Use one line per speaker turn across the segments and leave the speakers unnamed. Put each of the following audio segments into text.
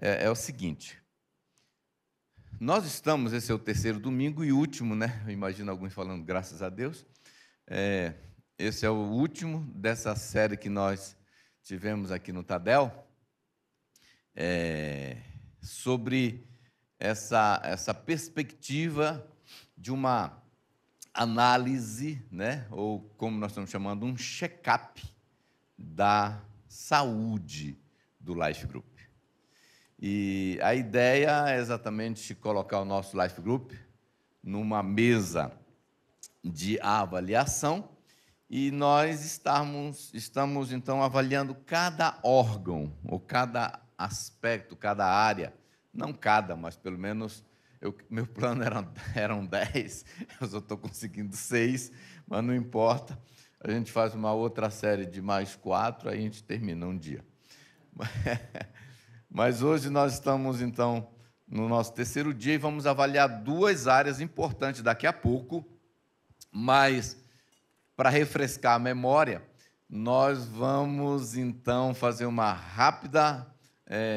é o seguinte. Nós estamos, esse é o terceiro domingo e último, né? Eu imagino alguns falando graças a Deus. Esse é o último dessa série que nós tivemos aqui no Tadel, sobre essa perspectiva de uma análise, né? Ou como nós estamos chamando, um check-up da saúde do Life Group. E a ideia é exatamente colocar o nosso Life Group numa mesa de avaliação e nós estamos então avaliando cada órgão, ou cada aspecto, cada área, não cada, mas pelo menos, meu plano eram 10, eu só estou conseguindo 6, mas não importa, a gente faz uma outra série de mais 4, aí a gente termina um dia. Mas hoje nós estamos, então, no nosso terceiro dia e vamos avaliar duas áreas importantes daqui a pouco, mas, para refrescar a memória, nós vamos, então, fazer uma rápida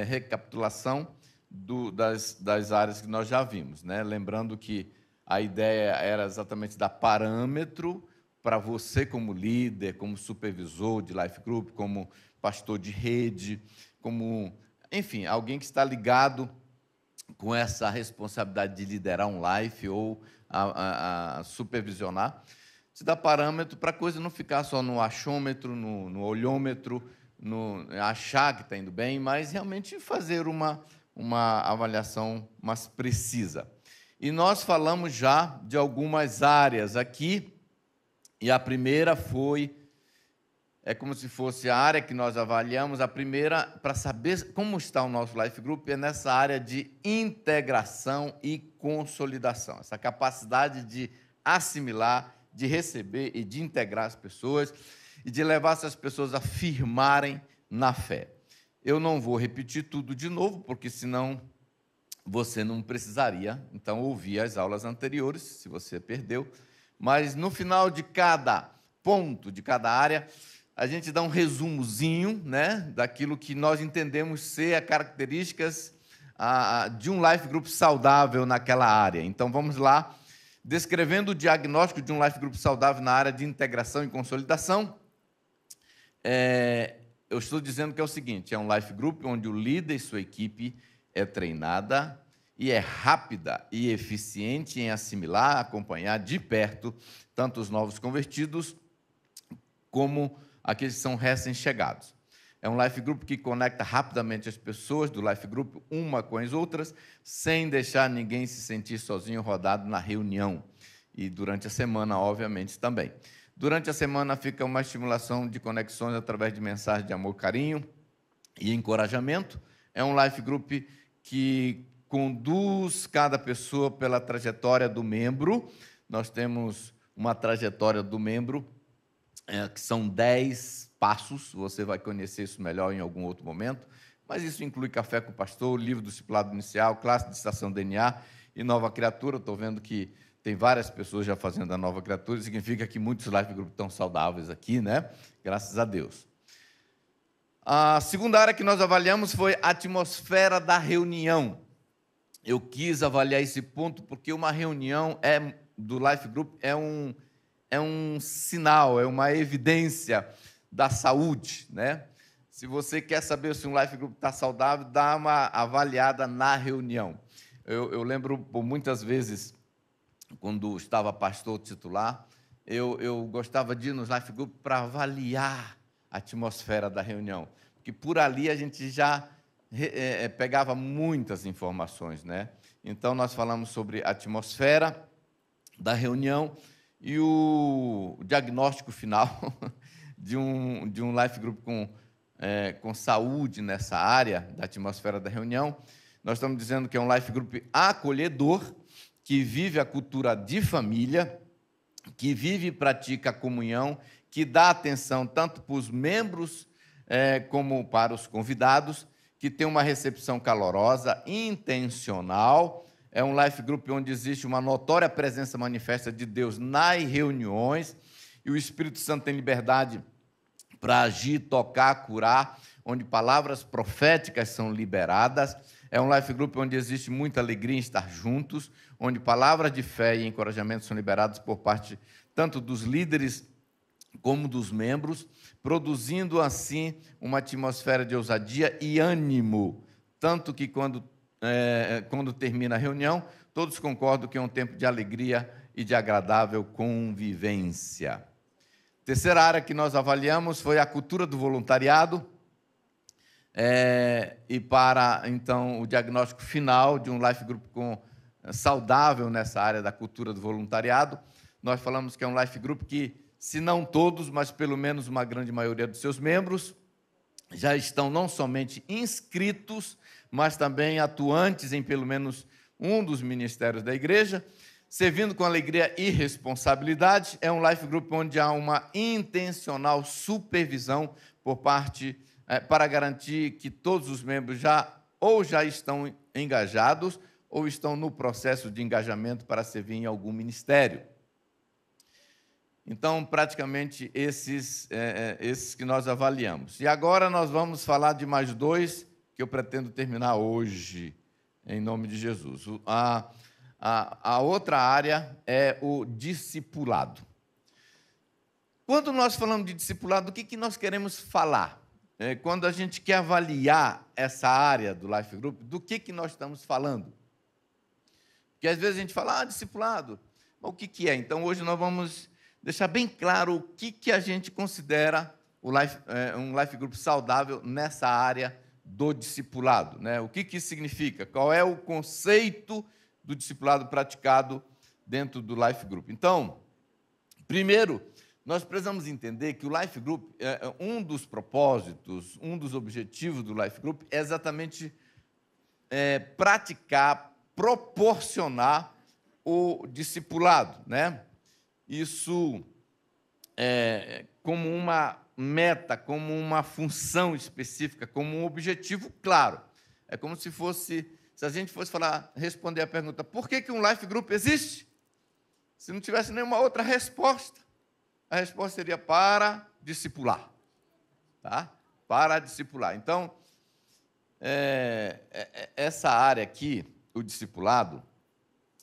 recapitulação das áreas que nós já vimos, né? Lembrando que a ideia era exatamente dar parâmetro para você como líder, como supervisor de Life Group, como pastor de rede, como... Enfim, alguém que está ligado com essa responsabilidade de liderar um life ou a supervisionar, te dá parâmetro para a coisa não ficar só no achômetro, no olhômetro, no achar que está indo bem, mas realmente fazer uma avaliação mais precisa. E nós falamos já de algumas áreas aqui, e a primeira foi... É como se fosse a área que nós avaliamos. A primeira, para saber como está o nosso Life Group, é nessa área de integração e consolidação. Essa capacidade de assimilar, de receber e de integrar as pessoas e de levar essas pessoas a firmarem na fé. Eu não vou repetir tudo de novo, porque senão você não precisaria, então, ouvir as aulas anteriores, se você perdeu. Mas no final de cada ponto, de cada área, a gente dá um resumozinho, né, daquilo que nós entendemos ser as características de um Life Group saudável naquela área. Então, vamos lá, descrevendo o diagnóstico de um Life Group saudável na área de integração e consolidação. Eu estou dizendo que é o seguinte, é um Life Group onde o líder e sua equipe é treinada e é rápida e eficiente em assimilar, acompanhar de perto tanto os novos convertidos como aqueles que são recém-chegados. É um Life Group que conecta rapidamente as pessoas do Life Group uma com as outras, sem deixar ninguém se sentir sozinho rodado na reunião. E durante a semana, obviamente, também. Durante a semana fica uma estimulação de conexões através de mensagens de amor, carinho e encorajamento. É um Life Group que conduz cada pessoa pela trajetória do membro. Nós temos uma trajetória do membro que são 10 passos, você vai conhecer isso melhor em algum outro momento, mas isso inclui Café com o Pastor, livro do discipulado inicial, classe de estação DNA e Nova Criatura. Estou vendo que tem várias pessoas já fazendo a Nova Criatura, significa que muitos Life Group estão saudáveis aqui, né? Graças a Deus. A segunda área que nós avaliamos foi a atmosfera da reunião. Eu quis avaliar esse ponto porque uma reunião do Life Group é um sinal, é uma evidência da saúde, né? Se você quer saber se um Life Group está saudável, dá uma avaliada na reunião. Eu lembro, por muitas vezes, quando estava pastor titular, eu gostava de ir nos Life Group para avaliar a atmosfera da reunião, porque por ali a gente já pegava muitas informações, né? Então, nós falamos sobre a atmosfera da reunião, e o diagnóstico final de um Life Group com saúde nessa área da atmosfera da reunião, nós estamos dizendo que é um Life Group acolhedor, que vive a cultura de família, que vive e pratica a comunhão, que dá atenção tanto para os membros como para os convidados, que tem uma recepção calorosa, intencional. É um Life Group onde existe uma notória presença manifesta de Deus nas reuniões, e o Espírito Santo tem liberdade para agir, tocar, curar, onde palavras proféticas são liberadas. É um life group onde existe muita alegria em estar juntos, onde palavras de fé e encorajamento são liberadas por parte tanto dos líderes como dos membros, produzindo assim uma atmosfera de ousadia e ânimo, tanto que quando termina a reunião, todos concordam que é um tempo de alegria e de agradável convivência. Terceira área que nós avaliamos foi a cultura do voluntariado, e para, então, o diagnóstico final de um life group saudável nessa área da cultura do voluntariado, nós falamos que é um life group que, se não todos, mas pelo menos uma grande maioria dos seus membros, já estão não somente inscritos, mas também atuantes em pelo menos um dos ministérios da igreja, servindo com alegria e responsabilidade. É um life group onde há uma intencional supervisão por parte, para garantir que todos os membros já estão engajados ou estão no processo de engajamento para servir em algum ministério. Então, praticamente, esses que nós avaliamos. E agora nós vamos falar de mais dois que eu pretendo terminar hoje, em nome de Jesus. A outra área é o discipulado. Quando nós falamos de discipulado, do que nós queremos falar? Quando a gente quer avaliar essa área do Life Group, do que nós estamos falando? Porque às vezes a gente fala, discipulado, mas o que é? Então, hoje nós vamos deixar bem claro o que a gente considera um Life Group saudável nessa área do discipulado, né? O que isso significa? Qual é o conceito do discipulado praticado dentro do Life Group? Então, primeiro, nós precisamos entender que o Life Group, um dos propósitos, um dos objetivos do Life Group é exatamente praticar, proporcionar o discipulado, né? Isso como uma meta, como uma função específica, como um objetivo claro. É como se a gente fosse responder a pergunta, por que um Life Group existe? Se não tivesse nenhuma outra resposta, a resposta seria para discipular. Tá? Para discipular. Então, essa área aqui, o discipulado,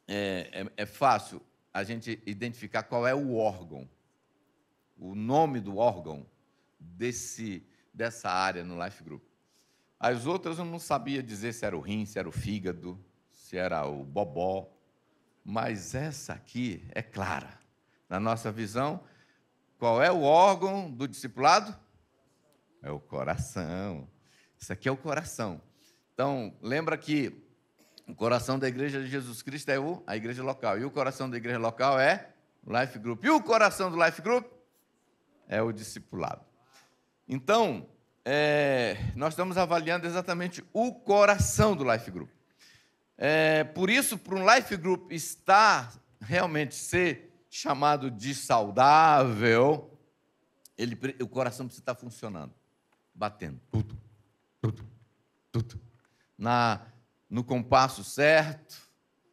é fácil a gente identificar qual é o órgão, o nome do órgão dessa área no Life Group. As outras eu não sabia dizer se era o rim, se era o fígado, se era o bobó, mas essa aqui é clara. Na nossa visão, qual é o órgão do discipulado? É o coração. Isso aqui é o coração. Então, lembra que o coração da Igreja de Jesus Cristo é a igreja local. E o coração da igreja local é o Life Group. E o coração do Life Group é o discipulado. Então, nós estamos avaliando exatamente o coração do Life Group. Por isso, para um Life Group realmente ser chamado de saudável, o coração precisa estar funcionando, batendo, tudo, no compasso certo,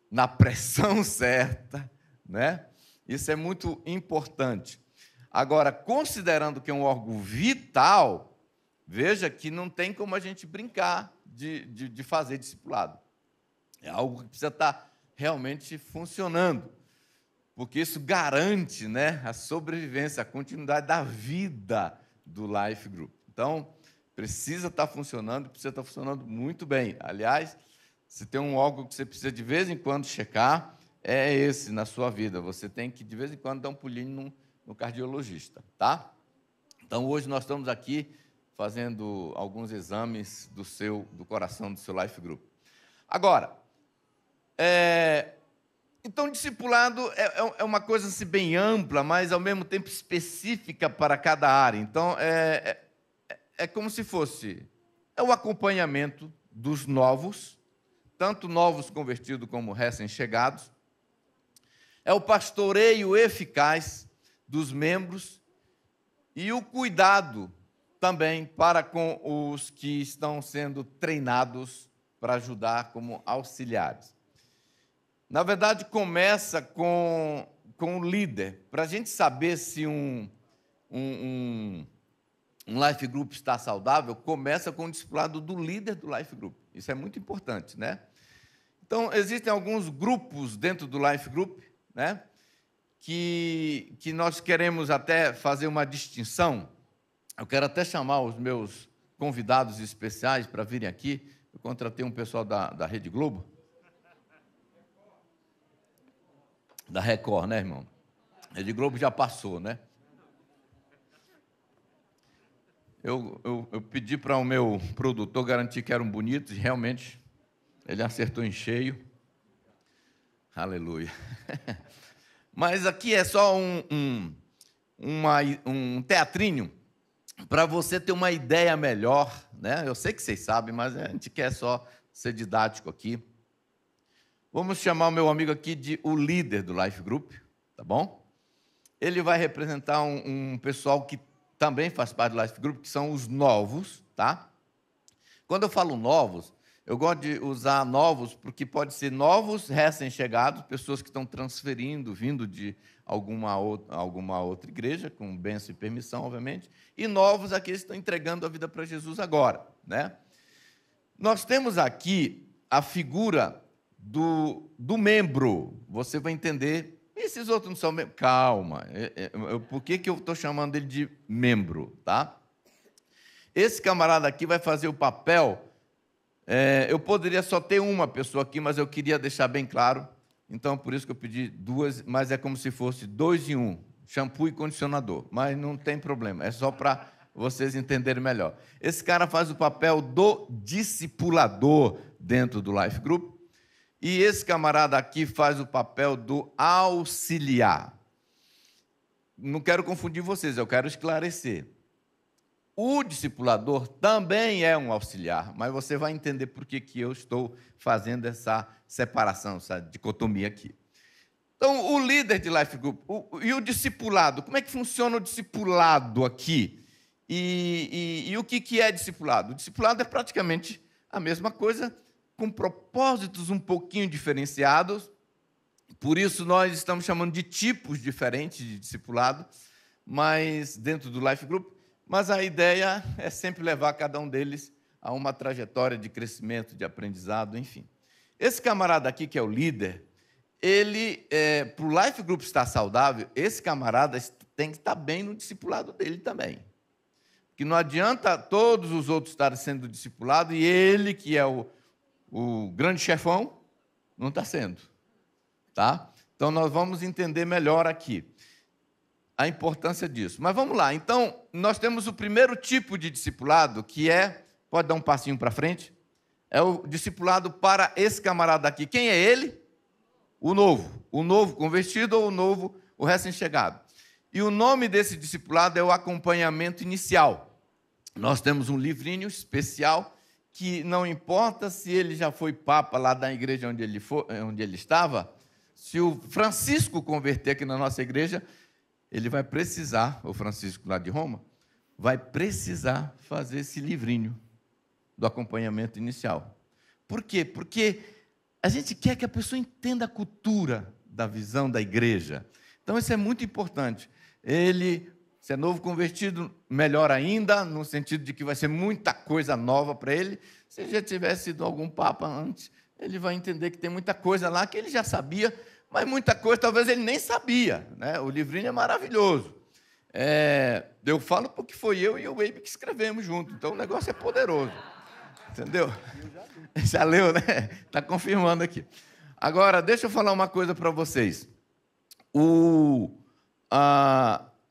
na pressão certa, né? Isso é muito importante. Agora, considerando que é um órgão vital, veja que não tem como a gente brincar de fazer discipulado. É algo que precisa estar realmente funcionando, porque isso garante, né, a sobrevivência, a continuidade da vida do Life Group. Então, precisa estar funcionando, precisa estar funcionando muito bem. Aliás, se tem um órgão que você precisa de vez em quando checar, é esse na sua vida. Você tem que, de vez em quando, dar um pulinho no cardiologista, tá? Então, hoje nós estamos aqui fazendo alguns exames do coração do seu Life Group. Agora, então, discipulado é uma coisa assim, bem ampla, mas, ao mesmo tempo, específica para cada área. Então, é como se fosse o acompanhamento dos novos, tanto novos convertidos como recém-chegados, é o pastoreio eficaz dos membros e o cuidado também para com os que estão sendo treinados para ajudar como auxiliares. Na verdade, começa com o líder, para a gente saber se um um life group está saudável, começa com o discipulado do líder do life group. Isso é muito importante, né? Então, existem alguns grupos dentro do life group, né, que nós queremos até fazer uma distinção. Eu quero até chamar os meus convidados especiais para virem aqui. Eu contratei um pessoal da Rede Globo. Da Record, né, irmão? Rede Globo já passou, né? Eu pedi para o meu produtor garantir que eram bonitos, e realmente ele acertou em cheio. Aleluia. Mas aqui é só um teatrinho para você ter uma ideia melhor, né? Eu sei que vocês sabem, mas a gente quer só ser didático aqui. Vamos chamar o meu amigo aqui de o líder do Life Group, tá bom? Ele vai representar um pessoal que também faz parte do Life Group, que são os novos, tá? Quando eu falo novos, eu gosto de usar novos, porque pode ser novos recém-chegados, pessoas que estão transferindo, vindo de alguma outra igreja, com bênção e permissão, obviamente, e novos aqueles que estão entregando a vida para Jesus agora, né? Nós temos aqui a figura do membro. Você vai entender. Esses outros não são membros. Calma. Por que eu estou chamando ele de membro, tá? Esse camarada aqui vai fazer o papel. Eu poderia só ter uma pessoa aqui, mas eu queria deixar bem claro. Então, por isso que eu pedi duas, mas é como se fosse 2 em 1, shampoo e condicionador. Mas não tem problema, é só para vocês entenderem melhor. Esse cara faz o papel do discipulador dentro do Life Group. E esse camarada aqui faz o papel do auxiliar. Não quero confundir vocês, eu quero esclarecer. O discipulador também é um auxiliar, mas você vai entender por que eu estou fazendo essa separação, essa dicotomia aqui. Então, o líder de Life Group e o discipulado, como é que funciona o discipulado aqui? E o que é discipulado? O discipulado é praticamente a mesma coisa, com propósitos um pouquinho diferenciados. Por isso, nós estamos chamando de tipos diferentes de discipulado, mas dentro do Life Group. Mas a ideia é sempre levar cada um deles a uma trajetória de crescimento, de aprendizado, enfim. Esse camarada aqui, que é o líder, ele, para o Life Group estar saudável, esse camarada tem que estar bem no discipulado dele também. Porque não adianta todos os outros estarem sendo discipulados e ele, que é o grande chefão, não está sendo. Tá? Então, nós vamos entender melhor aqui a importância disso. Mas vamos lá. Então, nós temos o primeiro tipo de discipulado, que pode dar um passinho para frente, é o discipulado para esse camarada aqui. Quem é ele? O novo convertido ou o recém-chegado. E o nome desse discipulado é o acompanhamento inicial. Nós temos um livrinho especial que não importa se ele já foi papa lá da igreja onde ele estava, se o Francisco converter aqui na nossa igreja, ele vai precisar, o Francisco lá de Roma, vai precisar fazer esse livrinho do acompanhamento inicial. Por quê? Porque a gente quer que a pessoa entenda a cultura da visão da igreja. Então, isso é muito importante. Se é novo convertido, melhor ainda, no sentido de que vai ser muita coisa nova para ele. Se já tivesse sido algum papa antes, ele vai entender que tem muita coisa lá que ele já sabia, mas muita coisa talvez ele nem sabia, né? O livrinho é maravilhoso. Eu falo porque foi eu e o Weibe que escrevemos junto, então o negócio é poderoso. Entendeu? Já leu, né? Está confirmando aqui. Agora, deixa eu falar uma coisa para vocês. O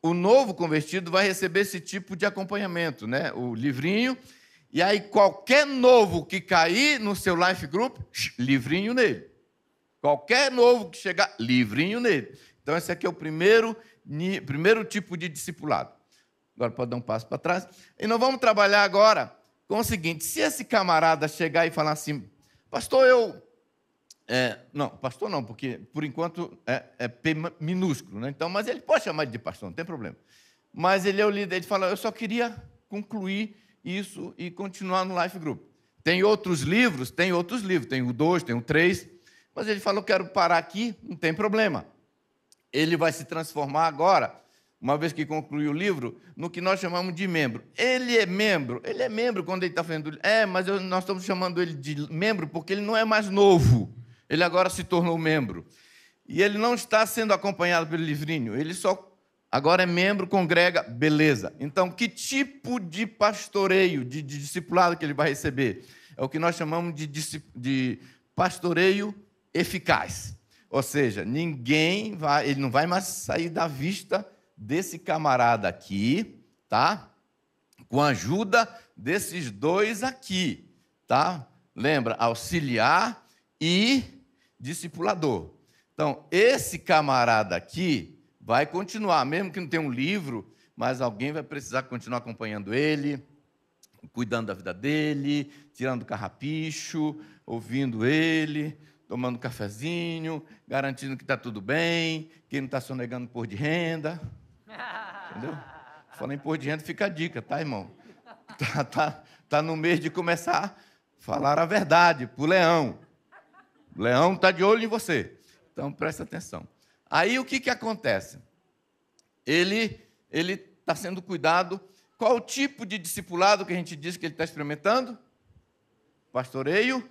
novo convertido vai receber esse tipo de acompanhamento, né? O livrinho, e aí qualquer novo que cair no seu Life Group, livrinho nele. Qualquer novo que chegar, livrinho nele. Então, esse aqui é o primeiro tipo de discipulado. Agora pode dar um passo para trás. E nós vamos trabalhar agora com o seguinte: se esse camarada chegar e falar assim, pastor, não, pastor não, porque por enquanto é P minúsculo, né? Então, mas ele pode chamar de pastor, não tem problema. Mas ele é o líder, ele fala, eu só queria concluir isso e continuar no Life Group. Tem outros livros, tem o 2, tem o 3, mas ele fala, eu quero parar aqui, não tem problema. Ele vai se transformar agora uma vez que concluiu o livro, no que nós chamamos de membro. Ele é membro quando ele está fazendo... mas nós estamos chamando ele de membro porque ele não é mais novo. Ele agora se tornou membro. E ele não está sendo acompanhado pelo livrinho, ele só agora é membro, congrega, beleza. Então, que tipo de pastoreio, de discipulado que ele vai receber? É o que nós chamamos de pastoreio eficaz. Ou seja, ele não vai mais sair da vista desse camarada aqui, tá? Com a ajuda desses dois aqui, tá? Lembra? Auxiliar e discipulador. Então, esse camarada aqui vai continuar, mesmo que não tenha um livro, mas alguém vai precisar continuar acompanhando ele, cuidando da vida dele, tirando carrapicho, ouvindo ele, tomando cafezinho, garantindo que está tudo bem, que ele não está sonegando por de renda. Entendeu? Falando em imposto de renda, fica a dica, tá, irmão? Tá no mês de começar a falar a verdade para o leão. O leão está de olho em você. Então, presta atenção. Aí, o que acontece? Ele está sendo cuidado. Qual o tipo de discipulado que a gente diz que ele está experimentando? Pastoreio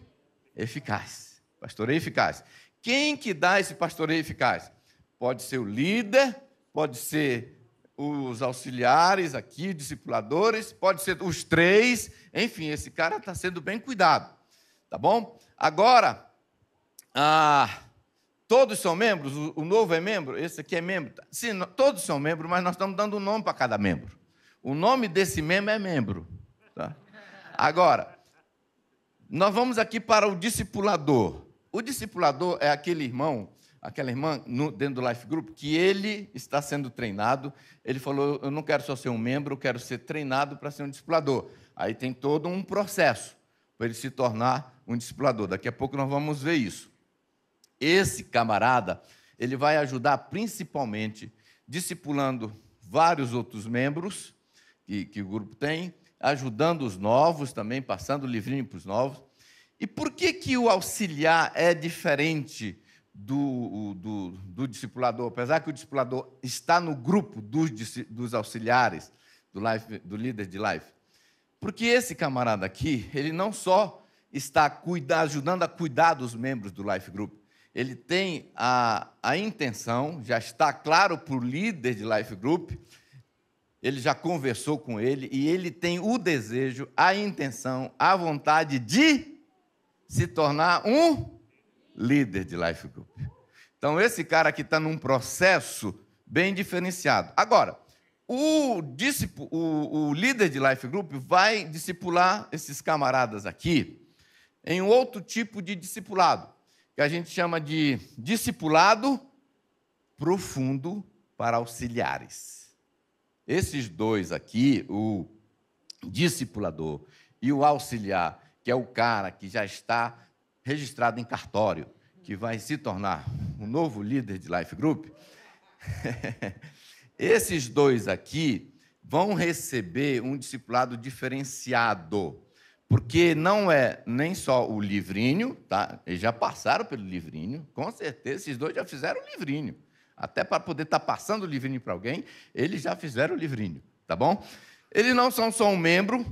eficaz. Pastoreio eficaz. Quem que dá esse pastoreio eficaz? Pode ser o líder, pode ser os auxiliares aqui, discipuladores, pode ser os três. Enfim, esse cara está sendo bem cuidado. Tá bom? Agora, todos são membros? O novo é membro? Esse aqui é membro? Sim, todos são membros, mas nós estamos dando um nome para cada membro. O nome desse membro é membro. Tá? Agora, nós vamos aqui para o discipulador. O discipulador é aquele irmão, aquela irmã dentro do Life Group, que ele está sendo treinado. Ele falou, eu não quero só ser um membro, eu quero ser treinado para ser um discipulador. Aí tem todo um processo para ele se tornar um discipulador. Daqui a pouco nós vamos ver isso. Esse camarada, ele vai ajudar principalmente discipulando vários outros membros que o grupo tem, ajudando os novos também, passando o livrinho para os novos. E por que o auxiliar é diferente do discipulador? Apesar que o discipulador está no grupo dos auxiliares, do líder de life. Porque esse camarada aqui, ele não só está ajudando a cuidar dos membros do Life Group, ele tem a intenção, já está claro para o líder de Life Group, ele já conversou com ele, e ele tem o desejo, a intenção, a vontade de se tornar um líder de Life Group. Então, esse cara aqui está num processo bem diferenciado. Agora, o líder de Life Group vai discipular esses camaradas aqui em um outro tipo de discipulado, que a gente chama de discipulado profundo para auxiliares. Esses dois aqui, o discipulador e o auxiliar, que é o cara que já está registrado em cartório, que vai se tornar um novo líder de Life Group, esses dois aqui vão receber um discipulado diferenciado, porque não é nem só o livrinho, tá? Eles já passaram pelo livrinho, com certeza, esses dois já fizeram o livrinho. Até para poder estar passando o livrinho para alguém, eles já fizeram o livrinho, tá bom? Eles não são só um membro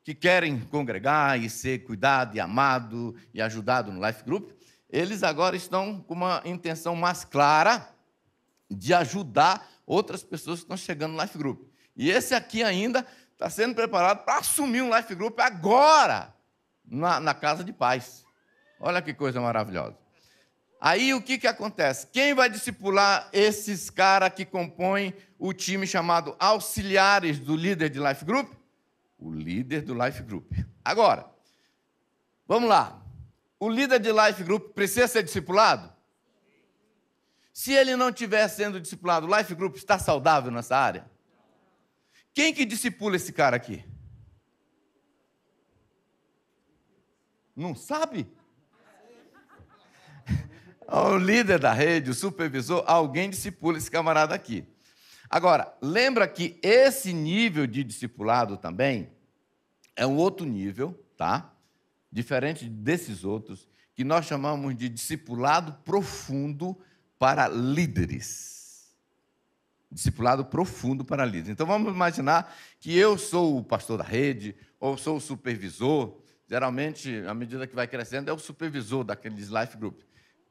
que querem congregar e ser cuidado e amado e ajudado no Life Group. Eles agora estão com uma intenção mais clara de ajudar outras pessoas que estão chegando no Life Group. E esse aqui ainda está sendo preparado para assumir um Life Group agora, na casa de paz. Olha que coisa maravilhosa. Aí o que acontece? Quem vai discipular esses caras que compõem o time chamado auxiliares do líder de Life Group? O líder do Life Group. Agora, vamos lá. O líder de Life Group precisa ser discipulado? Se ele não estiver sendo discipulado, o Life Group está saudável nessa área? Quem que discipula esse cara aqui? Não sabe? O líder da rede, o supervisor, alguém discipula esse camarada aqui. Agora, lembra que esse nível de discipulado também é um outro nível, tá? Diferente desses outros, que nós chamamos de discipulado profundo para líderes. Discipulado profundo para líderes. Então, vamos imaginar que eu sou o pastor da rede, ou sou o supervisor. Geralmente, à medida que vai crescendo, é o supervisor daqueles life group.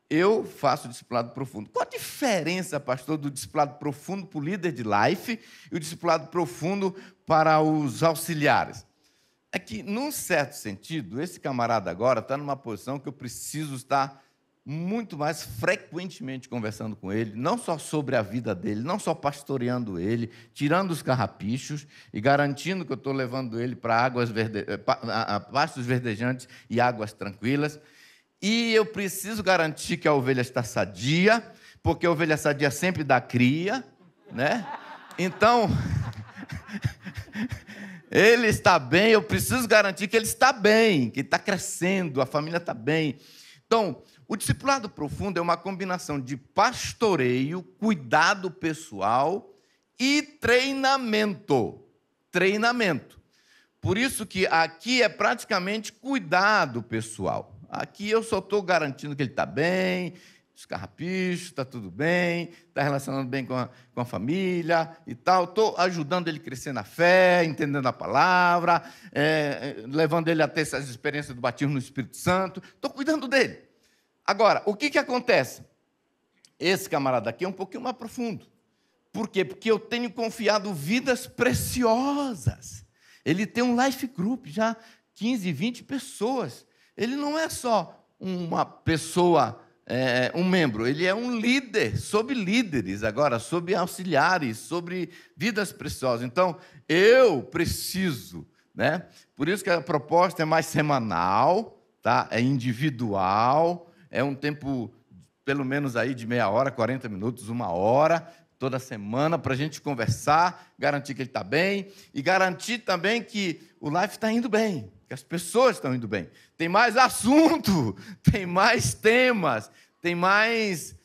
Eu faço o discipulado profundo. Qual a diferença, pastor, do discipulado profundo para o líder de life e o discipulado profundo para os auxiliares? É que, num certo sentido, esse camarada agora está numa posição que eu preciso estar muito mais frequentemente conversando com ele, não só sobre a vida dele, não só pastoreando ele, tirando os carrapichos e garantindo que eu estou levando ele para pastos verdejantes e águas tranquilas. E eu preciso garantir que a ovelha está sadia, porque a ovelha sadia sempre dá cria, né? Então, ele está bem, eu preciso garantir que ele está bem, que ele está crescendo, a família está bem. Então, o discipulado profundo é uma combinação de pastoreio, cuidado pessoal e treinamento. Treinamento. Por isso que aqui é praticamente cuidado pessoal. Aqui eu só estou garantindo que ele está bem, os carrapichos, está tudo bem, está relacionando bem com a família e tal. Estou ajudando ele a crescer na fé, entendendo a palavra, levando ele a ter essas experiências do batismo no Espírito Santo. Estou cuidando dele. Agora, o que acontece? Esse camarada aqui é um pouquinho mais profundo. Por quê? Porque eu tenho confiado vidas preciosas. Ele tem um life group, já 15, 20 pessoas. Ele não é só uma pessoa, um membro, ele é um líder, sobre líderes agora, sobre auxiliares, sobre vidas preciosas. Então, eu preciso, né? Por isso que a proposta é mais semanal, tá? É individual, é um tempo, pelo menos aí de meia hora, 40 minutos, 1 hora, toda semana, para a gente conversar, garantir que ele está bem e garantir também que o life está indo bem, que as pessoas estão indo bem. Tem mais assunto, tem mais temas, tem mais,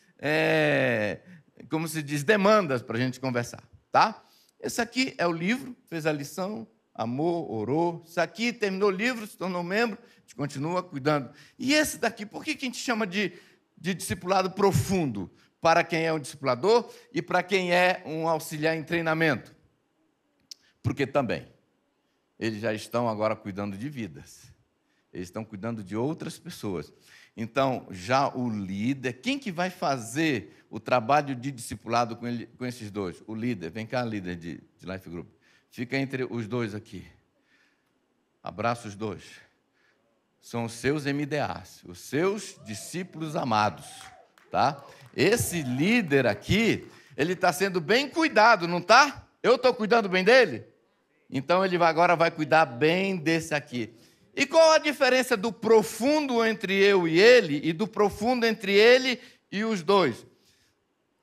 como se diz, demandas para a gente conversar, tá? Esse aqui é o livro, fez a lição, amor, orou. Isso aqui terminou o livro, se tornou membro, a gente continua cuidando. E esse daqui, por que a gente chama de discipulado profundo? Para quem é um discipulador e para quem é um auxiliar em treinamento. Porque também, eles já estão agora cuidando de vidas. Eles estão cuidando de outras pessoas. Então, já o líder, quem que vai fazer o trabalho de discipulado com esses dois? O líder, vem cá, líder de Life Group. Fica entre os dois aqui. Abraça os dois. São os seus MDAs, os seus discípulos amados, tá? Esse líder aqui, ele está sendo bem cuidado, não está? Eu estou cuidando bem dele? Então, ele agora vai cuidar bem desse aqui. E qual a diferença do profundo entre eu e ele e do profundo entre ele e os dois?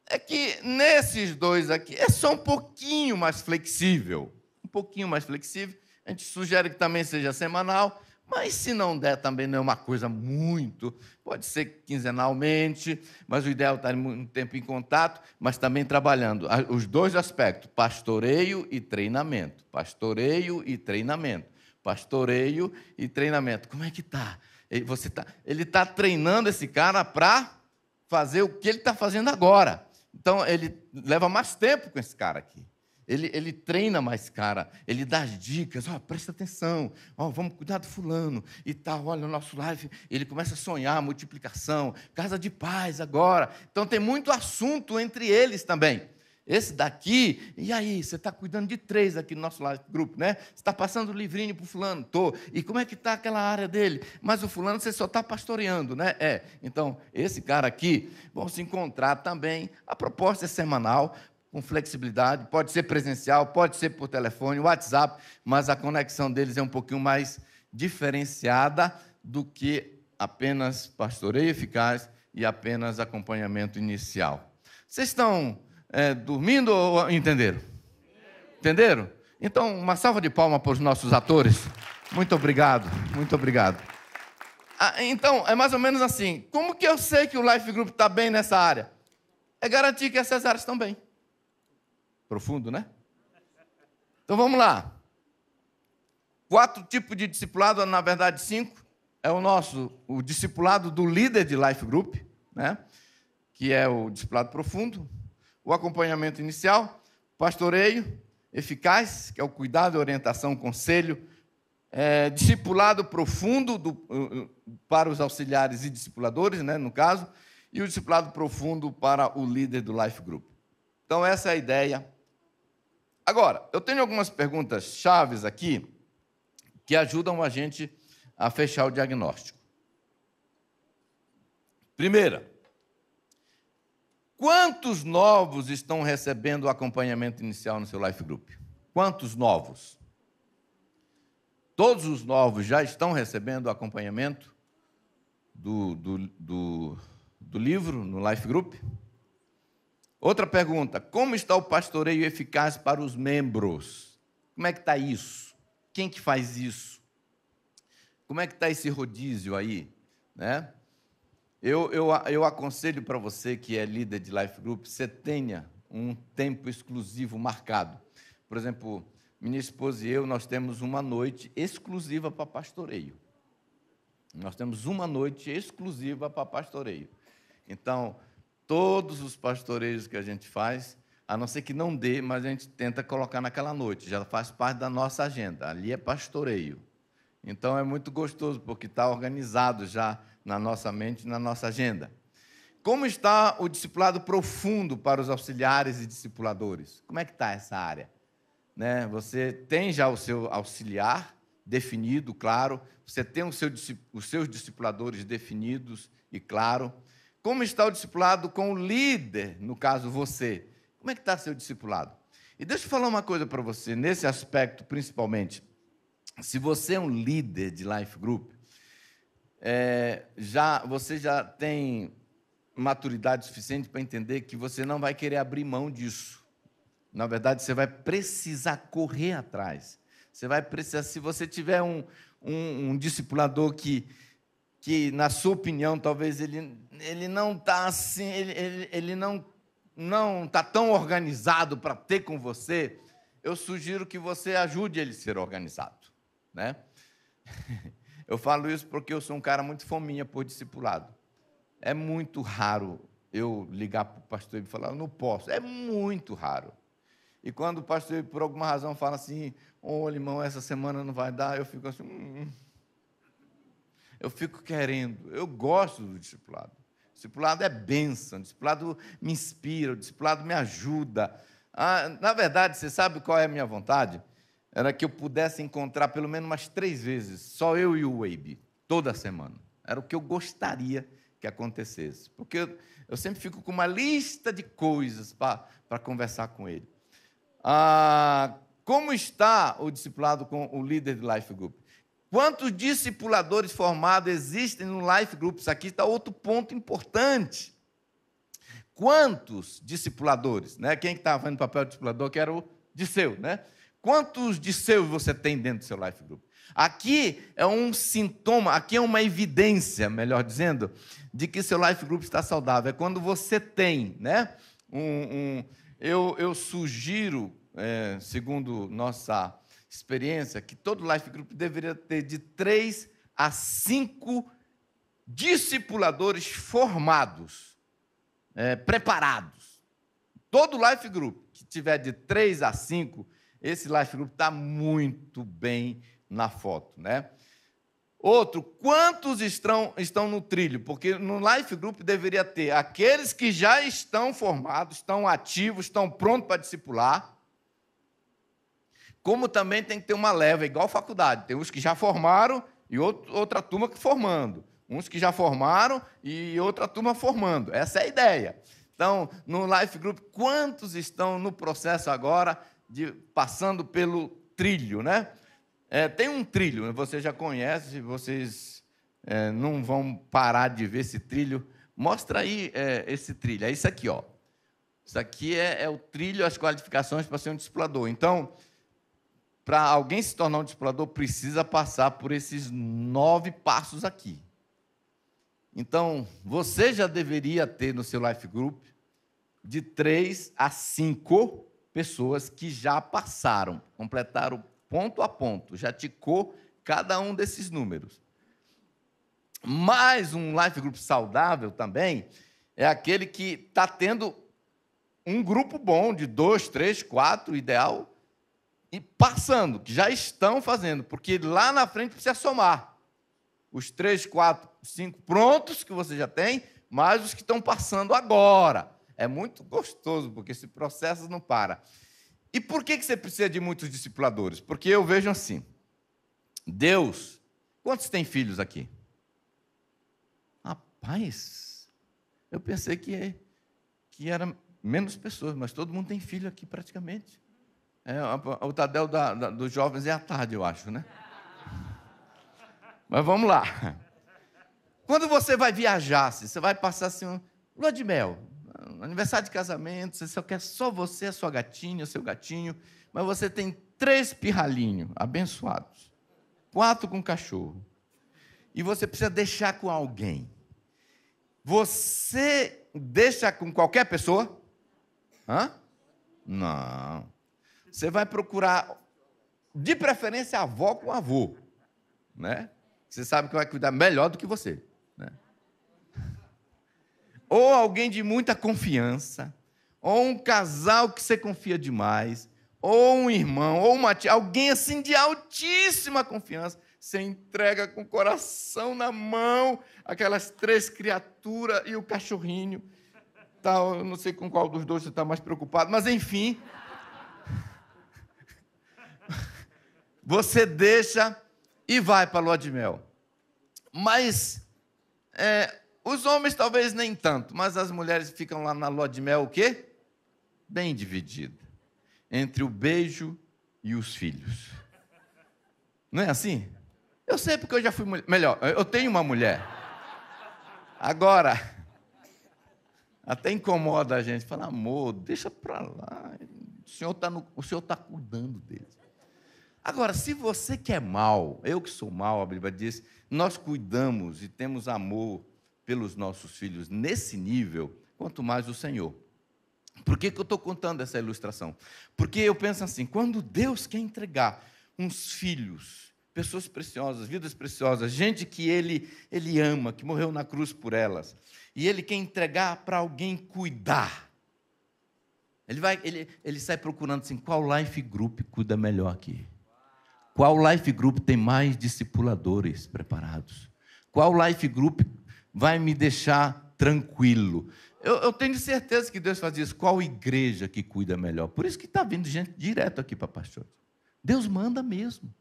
É que nesses dois aqui é só um pouquinho mais flexível. Um pouquinho mais flexível. A gente sugere que também seja semanal. Mas se não der, também não é uma coisa muito, pode ser quinzenalmente, mas o ideal é estar muito tempo em contato, mas também trabalhando os dois aspectos, pastoreio e treinamento. Pastoreio e treinamento. Pastoreio e treinamento. Como é que está? Ele está treinando esse cara para fazer o que ele está fazendo agora. Então, ele leva mais tempo com esse cara aqui. Ele treina mais cara, ele dá as dicas, presta atenção, vamos cuidar do fulano e tal, olha, o nosso live, ele começa a sonhar, multiplicação, casa de paz agora. Então, tem muito assunto entre eles também. Esse daqui, e aí, você está cuidando de 3 aqui no nosso live grupo, né? Você está passando o livrinho para o fulano? Estou. E como é que está aquela área dele? Mas o fulano você só está pastoreando, né? Então, esse cara aqui, vão se encontrar também. A proposta é semanal, com flexibilidade, pode ser presencial, pode ser por telefone, WhatsApp, mas a conexão deles é um pouquinho mais diferenciada do que apenas pastoreio eficaz e apenas acompanhamento inicial. Vocês estão dormindo ou entenderam? Entenderam? Então, uma salva de palmas para os nossos atores. Muito obrigado, muito obrigado. Então, é mais ou menos assim. Como que eu sei que o Life Group está bem nessa área? É garantir que essas áreas estão bem. Profundo, né? Então, vamos lá. 4 tipos de discipulado, na verdade 5. É o discipulado do líder de Life Group, né? Que é o discipulado profundo, o acompanhamento inicial, pastoreio eficaz, que é o cuidado, orientação, conselho, discipulado profundo para os auxiliares e discipuladores, né, no caso, e o discipulado profundo para o líder do Life Group. Então, essa é a ideia. Agora, eu tenho algumas perguntas chaves aqui que ajudam a gente a fechar o diagnóstico. Primeira, quantos novos estão recebendo o acompanhamento inicial no seu Life Group? Quantos novos? Todos os novos já estão recebendo o acompanhamento do livro no Life Group? Outra pergunta, como está o pastoreio eficaz para os membros? Como é que está isso? Quem que faz isso? Como é que está esse rodízio aí? Né? Eu aconselho para você que é líder de Life Group, você tenha um tempo exclusivo marcado. Por exemplo, minha esposa e eu, nós temos uma noite exclusiva para pastoreio. Nós temos uma noite exclusiva para pastoreio. Então, todos os pastoreios que a gente faz, a não ser que não dê, mas a gente tenta colocar naquela noite, já faz parte da nossa agenda, ali é pastoreio. Então, é muito gostoso, porque está organizado já na nossa mente, na nossa agenda. Como está o discipulado profundo para os auxiliares e discipuladores? Como é que está essa área? Né? Você tem já o seu auxiliar definido, claro, você tem os seus discipuladores definidos e claro. Como está o discipulado com o líder, no caso você? Como é que está seu discipulado? E deixa eu falar uma coisa para você, nesse aspecto principalmente. Se você é um líder de Life Group, você já tem maturidade suficiente para entender que você não vai querer abrir mão disso. Na verdade, você vai precisar correr atrás. Você vai precisar, se você tiver um discipulador que, na sua opinião, talvez ele não está assim, ele não está tão organizado para ter com você, eu sugiro que você ajude ele a ser organizado. Né? Eu falo isso porque eu sou um cara muito fominha por discipulado. É muito raro eu ligar para o pastor e falar, eu não posso. É muito raro. E quando o pastor, por alguma razão, fala assim, olha, irmão, essa semana não vai dar, eu fico assim, eu fico querendo. Eu gosto do discipulado. O discipulado é bênção, o discipulado me inspira, o discipulado me ajuda. Na verdade, você sabe qual é a minha vontade? Era que eu pudesse encontrar pelo menos umas 3 vezes, só eu e o Weibe, toda semana. Era o que eu gostaria que acontecesse. Porque eu sempre fico com uma lista de coisas para conversar com ele. Como está o discipulado com o líder do Life Group? Quantos discipuladores formados existem no Life Group? Isso aqui está outro ponto importante. Quantos discipuladores? Né? Quem estava fazendo papel de discipulador, que era o Disseu, né? Quantos Disseus você tem dentro do seu Life Group? Aqui é um sintoma, aqui é uma evidência, melhor dizendo, de que seu Life Group está saudável. É quando você tem, né? Eu sugiro, segundo nossa experiência, que todo Life Group deveria ter de 3 a 5 discipuladores formados, preparados. Todo Life Group que tiver de 3 a 5, esse Life Group está muito bem na foto, né? Outro, quantos estão no trilho? Porque no Life Group deveria ter aqueles que já estão formados, estão ativos, estão prontos para discipular, como também tem que ter uma leva, igual faculdade. Tem uns que já formaram e outra turma que formando. Uns que já formaram e outra turma formando. Essa é a ideia. Então, no Life Group, quantos estão no processo agora passando pelo trilho, né? Tem um trilho, você já conhece, vocês não vão parar de ver esse trilho. Mostra aí esse trilho, é isso aqui, ó. Isso aqui é o trilho, as qualificações para ser um discipulador. Então, para alguém se tornar um discipulador, precisa passar por esses 9 passos aqui. Então, você já deveria ter no seu Life Group de 3 a 5 pessoas que já passaram, completaram ponto a ponto, já ticou cada um desses números. Mas um Life Group saudável também é aquele que está tendo um grupo bom de 2, 3, 4, ideal, e passando, que já estão fazendo, porque lá na frente precisa somar. Os 3, 4, 5 prontos que você já tem, mais os que estão passando agora. É muito gostoso, porque esse processo não para. E por que você precisa de muitos discipuladores? Porque eu vejo assim, Deus... Quantos têm filhos aqui? Rapaz, eu pensei que era menos pessoas, mas todo mundo tem filho aqui praticamente. O Tadel dos jovens é à tarde, eu acho, né? Mas vamos lá. Quando você vai viajar, você vai passar assim, lua de mel, aniversário de casamento, você só quer só você, a sua gatinha, o seu gatinho, mas você tem 3 pirralhinhos abençoados, 4 com cachorro, e você precisa deixar com alguém. Você deixa com qualquer pessoa? Hã? Não. Você vai procurar, de preferência, a avó com avô, né? Você sabe que vai cuidar melhor do que você, né? Ou alguém de muita confiança, ou um casal que você confia demais, ou um irmão, ou uma tia, alguém assim de altíssima confiança. Você entrega com o coração na mão aquelas 3 criaturas e o cachorrinho. Tá, eu não sei com qual dos dois você está mais preocupado, mas enfim. Você deixa e vai para a lua de mel. Mas os homens talvez nem tanto, mas as mulheres ficam lá na lua de mel o quê? Bem dividida. Entre o beijo e os filhos. Não é assim? Eu sei porque eu já fui mulher. Melhor, eu tenho uma mulher. Agora, até incomoda a gente. Fala, amor, deixa para lá. O senhor está cuidando dele. Agora, se você que é mal, eu que sou mal, a Bíblia diz, nós cuidamos e temos amor pelos nossos filhos nesse nível, quanto mais o Senhor. Por que eu estou contando essa ilustração? Porque eu penso assim, quando Deus quer entregar uns filhos, pessoas preciosas, vidas preciosas, gente que ele ama, que morreu na cruz por elas, e Ele quer entregar para alguém cuidar. Ele sai procurando assim, qual life group cuida melhor aqui? Qual life group tem mais discipuladores preparados? Qual life group vai me deixar tranquilo? Eu tenho certeza que Deus faz isso. Qual igreja que cuida melhor? Por isso que está vindo gente direto aqui para pastor. Deus manda mesmo.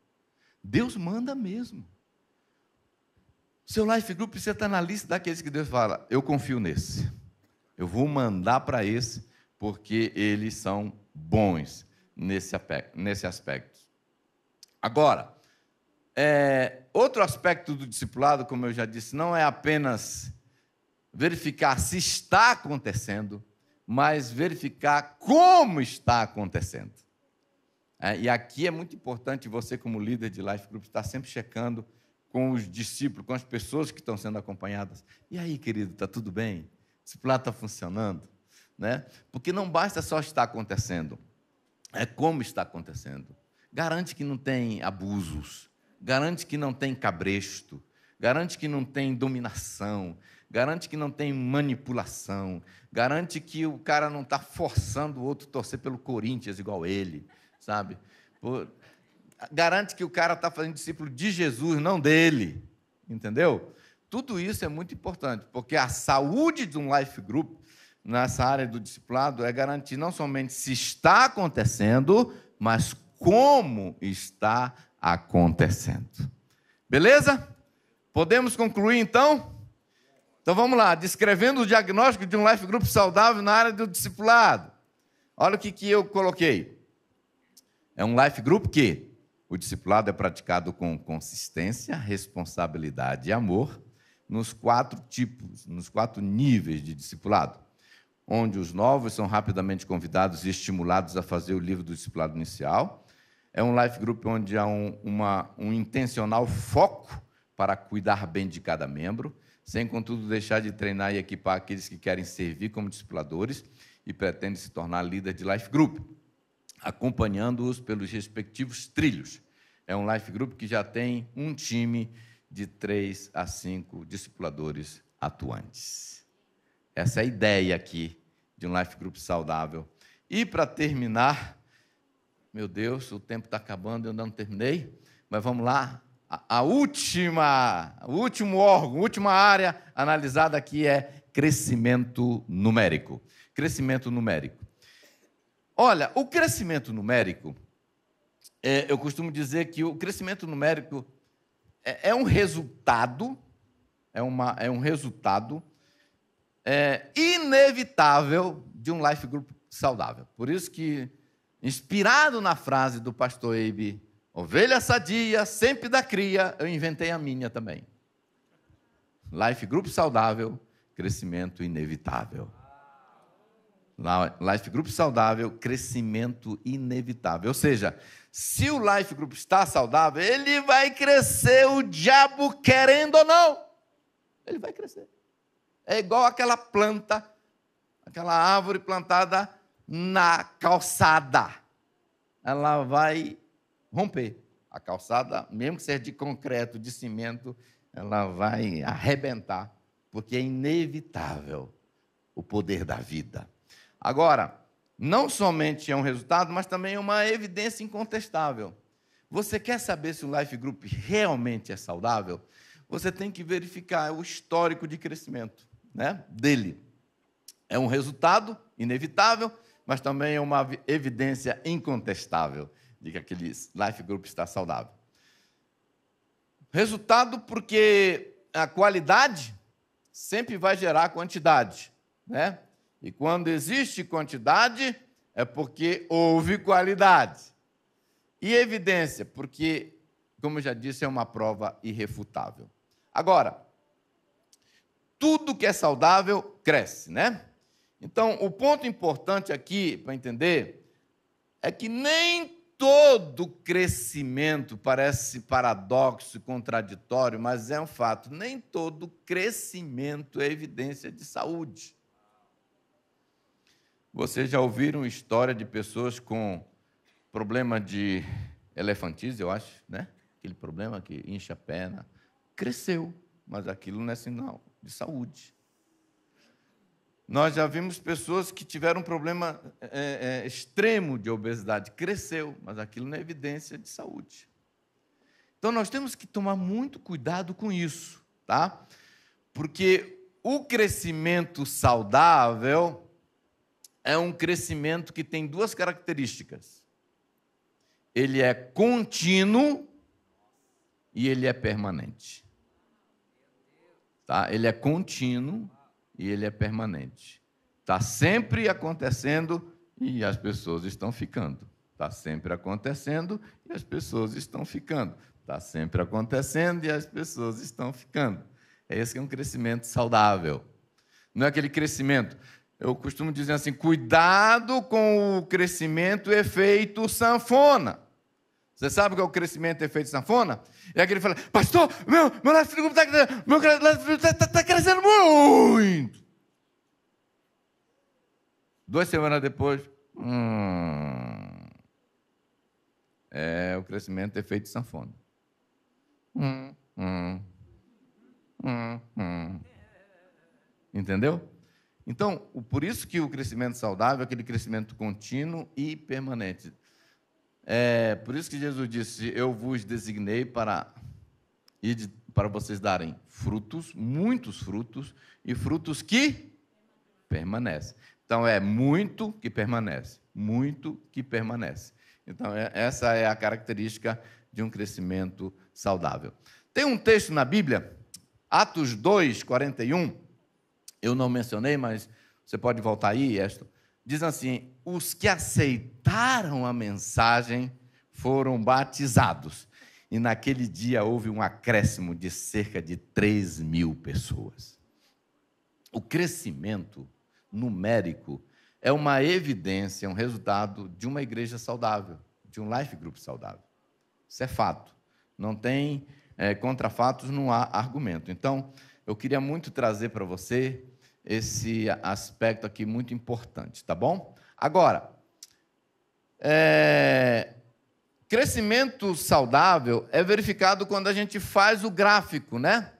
Deus manda mesmo. Seu life group precisa estar na lista daqueles que Deus fala, eu confio nesse. Eu vou mandar para esse, porque eles são bons nesse aspecto. Agora, outro aspecto do discipulado, como eu já disse, não é apenas verificar se está acontecendo, mas verificar como está acontecendo. E aqui é muito importante você, como líder de Life Group, estar sempre checando com os discípulos, com as pessoas que estão sendo acompanhadas. E aí, querido, está tudo bem? O discipulado está funcionando? Né? Porque não basta só estar acontecendo, é como está acontecendo. Garante que não tem abusos, garante que não tem cabresto, garante que não tem dominação, garante que não tem manipulação, garante que o cara não está forçando o outro a torcer pelo Corinthians igual ele, sabe? Garante que o cara está fazendo discípulo de Jesus, não dele, entendeu? Tudo isso é muito importante, porque a saúde de um life group, nessa área do discipulado, é garantir não somente se está acontecendo, mas como está acontecendo. Beleza? Podemos concluir, então? Então, vamos lá. Descrevendo o diagnóstico de um life group saudável na área do discipulado. Olha o que eu coloquei. É um life group que o discipulado é praticado com consistência, responsabilidade e amor nos 4 tipos, nos 4 níveis de discipulado, onde os novos são rapidamente convidados e estimulados a fazer o livro do discipulado inicial. É um life group onde há um intencional foco para cuidar bem de cada membro, sem, contudo, deixar de treinar e equipar aqueles que querem servir como discipuladores e pretendem se tornar líder de life group, acompanhando-os pelos respectivos trilhos. É um life group que já tem um time de 3 a 5 discipuladores atuantes. Essa é a ideia aqui de um life group saudável. E para terminar, meu Deus, o tempo está acabando, eu ainda não terminei, mas vamos lá. O último órgão, a última área analisada aqui é crescimento numérico. Crescimento numérico. Olha, o crescimento numérico, eu costumo dizer que o crescimento numérico é um resultado, inevitável de um life group saudável. Por isso que, inspirado na frase do pastor Eibe, ovelha sadia, sempre dá cria, eu inventei a minha também. Life group saudável, crescimento inevitável. Life group saudável, crescimento inevitável. Ou seja, se o life group está saudável, ele vai crescer, o diabo querendo ou não. Ele vai crescer. É igual aquela planta, aquela árvore plantada na calçada. Ela vai romper. A calçada, mesmo que seja de concreto, de cimento, ela vai arrebentar, porque é inevitável o poder da vida. Agora, não somente é um resultado, mas também é uma evidência incontestável. Você quer saber se o life group realmente é saudável? Você tem que verificar o histórico de crescimento, né, dele. É um resultado inevitável, mas também é uma evidência incontestável de que aquele life group está saudável. Resultado porque a qualidade sempre vai gerar quantidade, né? E quando existe quantidade, é porque houve qualidade. E evidência, porque, como eu já disse, é uma prova irrefutável. Agora, tudo que é saudável cresce, né? Então, o ponto importante aqui, para entender, é que nem todo crescimento, parece paradoxo e contraditório, mas é um fato, nem todo crescimento é evidência de saúde. Vocês já ouviram história de pessoas com problema de elefantíase, eu acho, né? Aquele problema que incha a perna. Cresceu, mas aquilo não é sinal de saúde. Nós já vimos pessoas que tiveram um problema extremo de obesidade. Cresceu, mas aquilo não é evidência de saúde. Então, nós temos que tomar muito cuidado com isso, tá? Porque o crescimento saudável é um crescimento que tem duas características. Ele é contínuo e ele é permanente. Tá? Ele é contínuo e ele é permanente. Está sempre acontecendo e as pessoas estão ficando. Está sempre acontecendo e as pessoas estão ficando. Está sempre acontecendo e as pessoas estão ficando. Esse que é um crescimento saudável. Não é aquele crescimento... Eu costumo dizer assim, cuidado com o crescimento efeito sanfona. Você sabe o que é o crescimento efeito sanfona? É aquele que fala, pastor, meu life group está crescendo muito. 2 semanas depois, é o crescimento efeito sanfona. Entendeu? Então, por isso que o crescimento saudável é aquele crescimento contínuo e permanente. Por isso que Jesus disse, eu vos designei para vocês darem frutos, muitos frutos, e frutos que permanecem. Então, é muito que permanece, muito que permanece. Então, essa é a característica de um crescimento saudável. Tem um texto na Bíblia, Atos 2, 41, eu não mencionei, mas você pode voltar aí, Esther. Diz assim, os que aceitaram a mensagem foram batizados. E naquele dia houve um acréscimo de cerca de 3.000 pessoas. O crescimento numérico é uma evidência, um resultado de uma igreja saudável, de um life group saudável. Isso é fato. Não tem contrafatos, não há argumento. Então, eu queria muito trazer para você esse aspecto aqui muito importante, tá bom? Agora, crescimento saudável é verificado quando a gente faz o gráfico, né?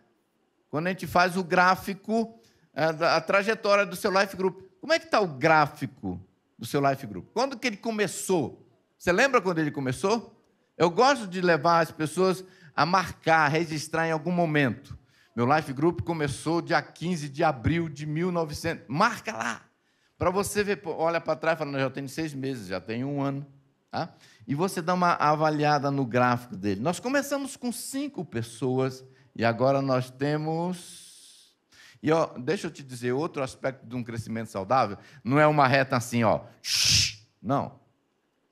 Quando a gente faz o gráfico da trajetória do seu life group. Como é que está o gráfico do seu Life Group? Quando que ele começou? Você lembra quando ele começou? Eu gosto de levar as pessoas a marcar, a registrar em algum momento. Meu Life Group começou dia 15 de abril de 1900. Marca lá, para você ver, olha para trás e fala, não, já tenho 6 meses, já tenho 1 ano. Tá? E você dá uma avaliada no gráfico dele. Nós começamos com 5 pessoas e agora nós temos... E ó, deixa eu te dizer, outro aspecto de um crescimento saudável, não é uma reta assim, ó. Não.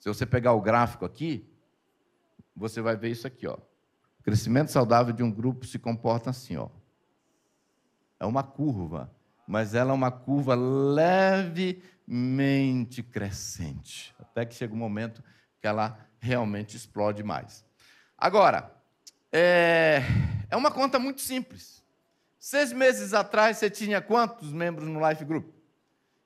Se você pegar o gráfico aqui, você vai ver isso aqui, ó. O crescimento saudável de um grupo se comporta assim, ó. É uma curva, mas ela é uma curva levemente crescente, até que chega um momento que ela realmente explode mais. Agora, é uma conta muito simples. 6 meses atrás você tinha quantos membros no Life Group?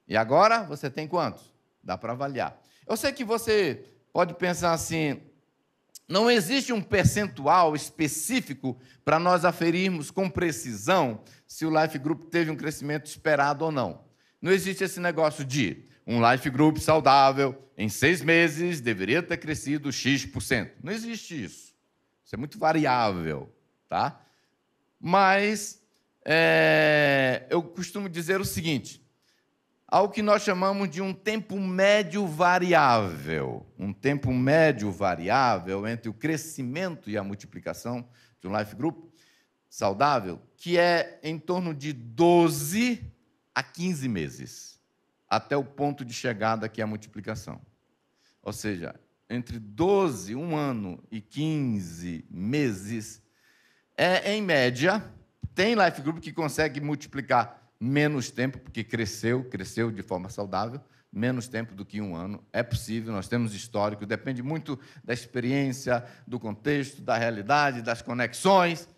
E agora você tem quantos? Dá para avaliar. Eu sei que você pode pensar assim, não existe um percentual específico para nós aferirmos com precisão se o Life Group teve um crescimento esperado ou não. Não existe esse negócio de um Life Group saudável, em 6 meses, deveria ter crescido X%. Não existe isso. Isso é muito variável, tá? Mas eu costumo dizer o seguinte, há o que nós chamamos de um tempo médio variável. Um tempo médio variável entre o crescimento e a multiplicação de um Life Group saudável, que é em torno de 12 a 15 meses, até o ponto de chegada que é a multiplicação. Ou seja, entre 12, 1 ano e 15 meses, em média, tem Life Group que consegue multiplicar menos tempo, porque cresceu de forma saudável, menos tempo do que 1 ano. É possível, nós temos histórico, depende muito da experiência, do contexto, da realidade, das conexões,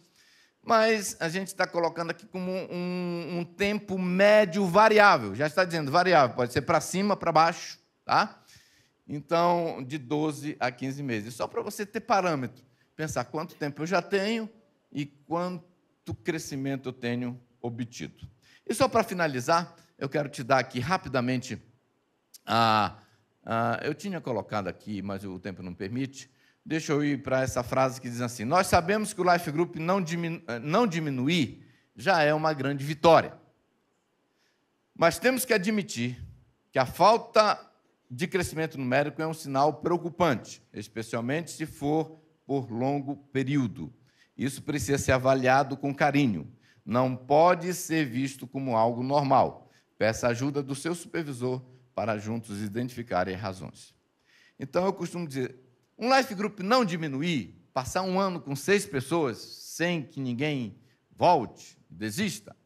mas a gente está colocando aqui como um tempo médio variável. Já está dizendo variável, pode ser para cima, para baixo, tá? Então, de 12 a 15 meses. Só para você ter parâmetro, pensar quanto tempo eu já tenho e quanto crescimento eu tenho obtido. E só para finalizar, eu quero te dar aqui rapidamente, eu tinha colocado aqui, mas o tempo não permite, deixa eu ir para essa frase que diz assim, nós sabemos que o Life Group não diminuir já é uma grande vitória, mas temos que admitir que a falta de crescimento numérico é um sinal preocupante, especialmente se for por longo período. Isso precisa ser avaliado com carinho. Não pode ser visto como algo normal. Peça a ajuda do seu supervisor para juntos identificarem razões. Então, eu costumo dizer, um Life Group não diminuir, passar 1 ano com 6 pessoas, sem que ninguém volte, desista,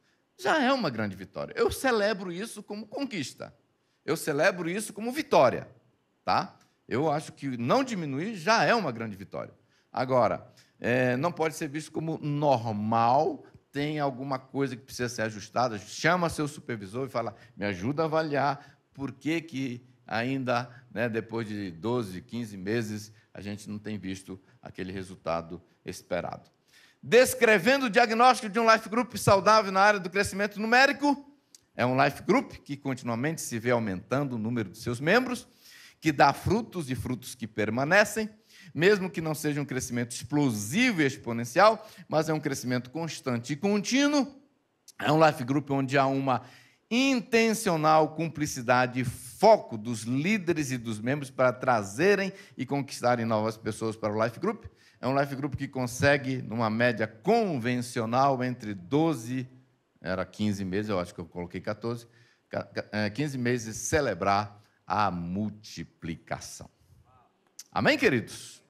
já é uma grande vitória. Eu celebro isso como conquista. Eu celebro isso como vitória. Tá? Eu acho que não diminuir já é uma grande vitória. Agora, não pode ser visto como normal, tem alguma coisa que precisa ser ajustada, chama seu supervisor e fala, me ajuda a avaliar por que ainda, depois de 12, 15 meses, a gente não tem visto aquele resultado esperado. Descrevendo o diagnóstico de um Life Group saudável na área do crescimento numérico, é um Life Group que continuamente se vê aumentando o número de seus membros, que dá frutos e frutos que permanecem, mesmo que não seja um crescimento explosivo e exponencial, mas é um crescimento constante e contínuo. É um Life Group onde há uma intencional cumplicidade e foco dos líderes e dos membros para trazerem e conquistarem novas pessoas para o Life Group. É um Life Group que consegue, numa média convencional, entre 12, era 15 meses, eu acho que eu coloquei 14, 15 meses, celebrar a multiplicação. Amém, queridos?